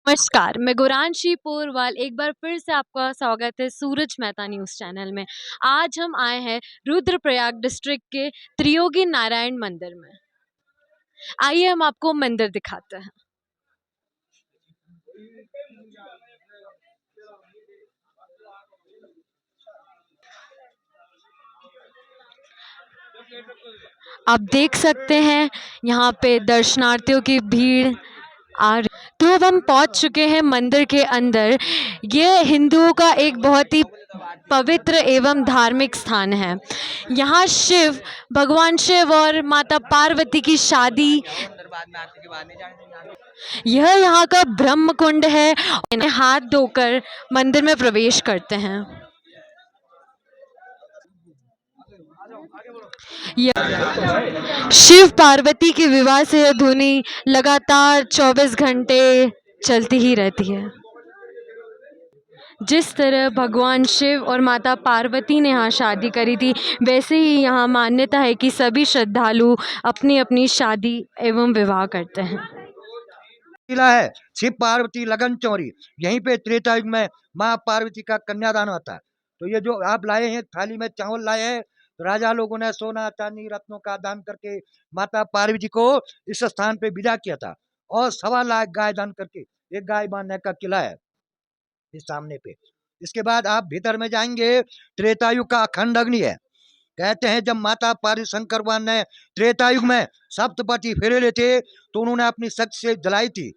नमस्कार, मैं गुरांशी पोरवाल एक बार फिर से आपका स्वागत है सूरज मेहता न्यूज़ चैनल में। आज हम आए हैं रुद्रप्रयाग डिस्ट्रिक्ट के त्रियोगी नारायण मंदिर में। आइए हम आपको मंदिर दिखाते हैं। आप देख सकते हैं यहाँ पे दर्शनार्थियों की भीड़ आ रही। तो अब हम पहुँच चुके हैं मंदिर के अंदर। ये हिंदुओं का एक बहुत ही पवित्र एवं धार्मिक स्थान है। यहाँ भगवान शिव और माता पार्वती की शादी। यह यहाँ का ब्रह्म कुंड है। इन्हें हाथ धोकर मंदिर में प्रवेश करते हैं। शिव पार्वती के विवाह से यह धुनी लगातार 24 घंटे चलती ही रहती है। जिस तरह भगवान शिव और माता पार्वती ने यहाँ शादी करी थी, वैसे ही यहाँ मान्यता है कि सभी श्रद्धालु अपनी अपनी शादी एवं विवाह करते हैं। किला है शिव पार्वती लगन चौरी। यहीं पे त्रेता युग में माँ पार्वती का कन्यादान होता है। तो ये जो आप लाए हैं थाली में चावल लाए हैं, तो राजा लोगों ने सोना चांदी रत्नों का दान करके माता पार्वती को इस स्थान पे विदा किया था। और 1.25 लाख गाय दान करके एक गाय बांधने का किला है इस सामने पे। इसके बाद आप भीतर में जाएंगे, त्रेता युग का अखंड अग्नि है। कहते हैं जब माता पार्वती शंकर भगवान ने त्रेता युग में सप्तपति फेरे थे तो उन्होंने अपनी शक्ति से जलाई थी।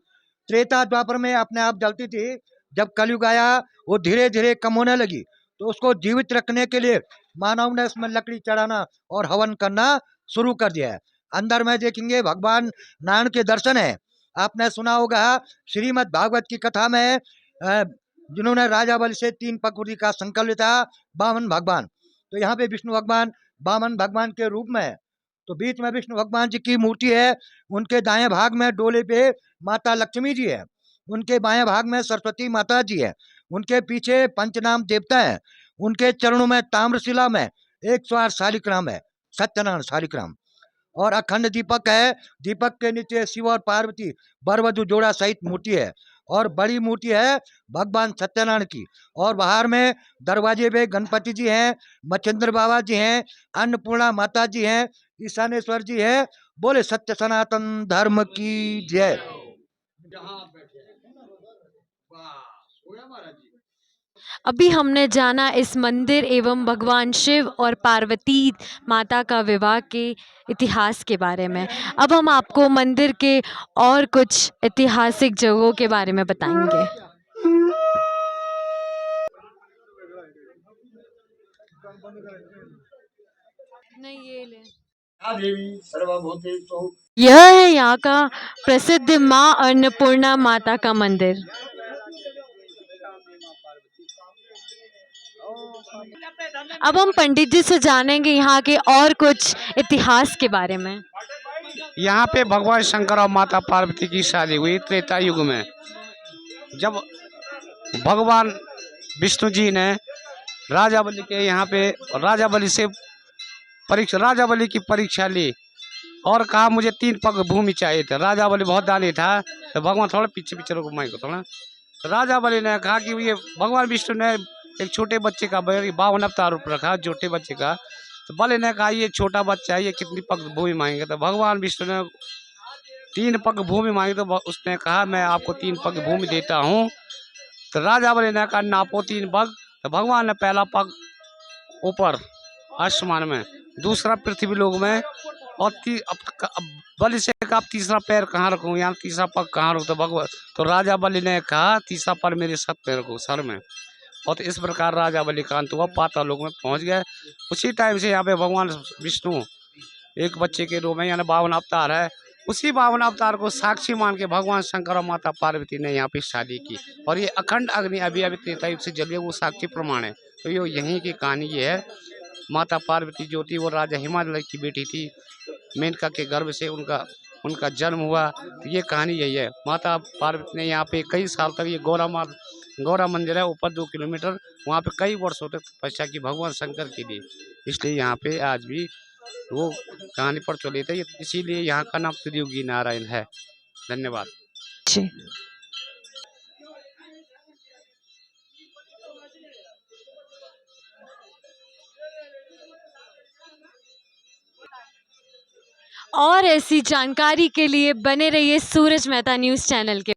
त्रेता द्वापर में अपने आप जलती थी। जब कलयुग आया वो धीरे धीरे कम होने लगी, तो उसको जीवित रखने के लिए मानव ने उसमें लकड़ी चढ़ाना और हवन करना शुरू कर दिया है। अंदर में देखेंगे भगवान नारायण के दर्शन है। आपने सुना होगा श्रीमद् भागवत की कथा में जिन्होंने राजा बलि से 3 प्रकृति का संकल्प लिया था, वामन भगवान। तो यहाँ पे विष्णु भगवान वामन भगवान के रूप में है। तो बीच में विष्णु भगवान जी की मूर्ति है। उनके दाएं भाग में डोले पे माता लक्ष्मी जी है। उनके बाएं भाग में सरस्वती माता जी है। उनके पीछे पंचनाम देवता है। उनके चरणों में ताम्रशिला में 108 शालिग्राम है, सत्यनारायण शालिग्राम। और अखंड दीपक है। दीपक के नीचे शिव और पार्वती वर वधु जोड़ा सहित मूर्ति है। और बड़ी मूर्ति है भगवान सत्यनारायण की। और बाहर में दरवाजे पे गणपति जी हैं, मच्छिंद्र बाबा जी हैं, अन्नपूर्णा माता जी हैं, ईशानेश्वर जी है। बोले सत्य सनातन धर्म की जय। अभी हमने जाना इस मंदिर एवं भगवान शिव और पार्वती माता का विवाह के इतिहास के बारे में। अब हम आपको मंदिर के और कुछ ऐतिहासिक जगहों के बारे में बताएंगे। नहीं ये ले। यह है यहाँ का प्रसिद्ध माँ अन्नपूर्णा माता का मंदिर। अब हम पंडित जी से जानेंगे यहाँ के और कुछ इतिहास के बारे में। यहाँ पे भगवान शंकर और माता पार्वती की शादी हुई त्रेता युग में। जब भगवान विष्णु जी ने राजा बलि के यहाँ पे राजा बलि से राजा बलि की परीक्षा ली और कहा मुझे 3 पग भूमि चाहिए थे। राजा बलि बहुत दानी था, तो भगवान थोड़ा पीछे पीछे रुको माइक को थोड़ा। तो राजा बलि ने कहा कि ये भगवान विष्णु ने एक छोटे बच्चे का 52 अवतार रूप रखा, छोटे बच्चे का। तो बलि ने कहा ये छोटा बच्चा है, ये कितनी पग भूमि मांगेगा। तो भगवान विष्णु ने 3 पग भूमि मांगी। तो उसने कहा मैं आपको 3 पग भूमि देता हूँ। तो राजा बलि ने कहा नापो 3 पग। तो भगवान ने पहला पग ऊपर आसमान में, दूसरा पृथ्वी लोक में, और बलि से कहा तीसरा पैर कहाँ रखूँ, यहाँ तीसरा पग कहाँ रखूँ। तो भगवान तो राजा बलि ने कहा तीसरा पैर मेरे सर पे रखो, सर में। और तो इस प्रकार राजा बलि का अंत हुआ, पाताल लोक में पहुंच गए। उसी टाइम से यहाँ पे भगवान विष्णु एक बच्चे के रूप में यानी 52 अवतार है। उसी 52 अवतार को साक्षी मान के भगवान शंकर और माता पार्वती ने यहाँ पे शादी की। और ये अखंड अग्नि अभी अभी त्रेता युग से जली है, वो साक्षी प्रमाण है। तो ये यहीं की कहानी ये है। माता पार्वती जो थी वो राजा हिमालय की बेटी थी। मेनका के गर्भ से उनका उनका जन्म हुआ। तो ये कहानी यही है। माता पार्वती ने यहाँ पे कई साल तक, ये गौरा मंदिर है ऊपर 2 किलोमीटर, वहाँ पे कई वर्षों तक तपस्या की भगवान शंकर के लिए। इसलिए यहाँ पे आज भी वो कहानी प्रचलित है, इसीलिए यहाँ का नाम त्रियोगी नारायण है। धन्यवाद। और ऐसी जानकारी के लिए बने रहिए सूरज मेहता न्यूज़ चैनल के।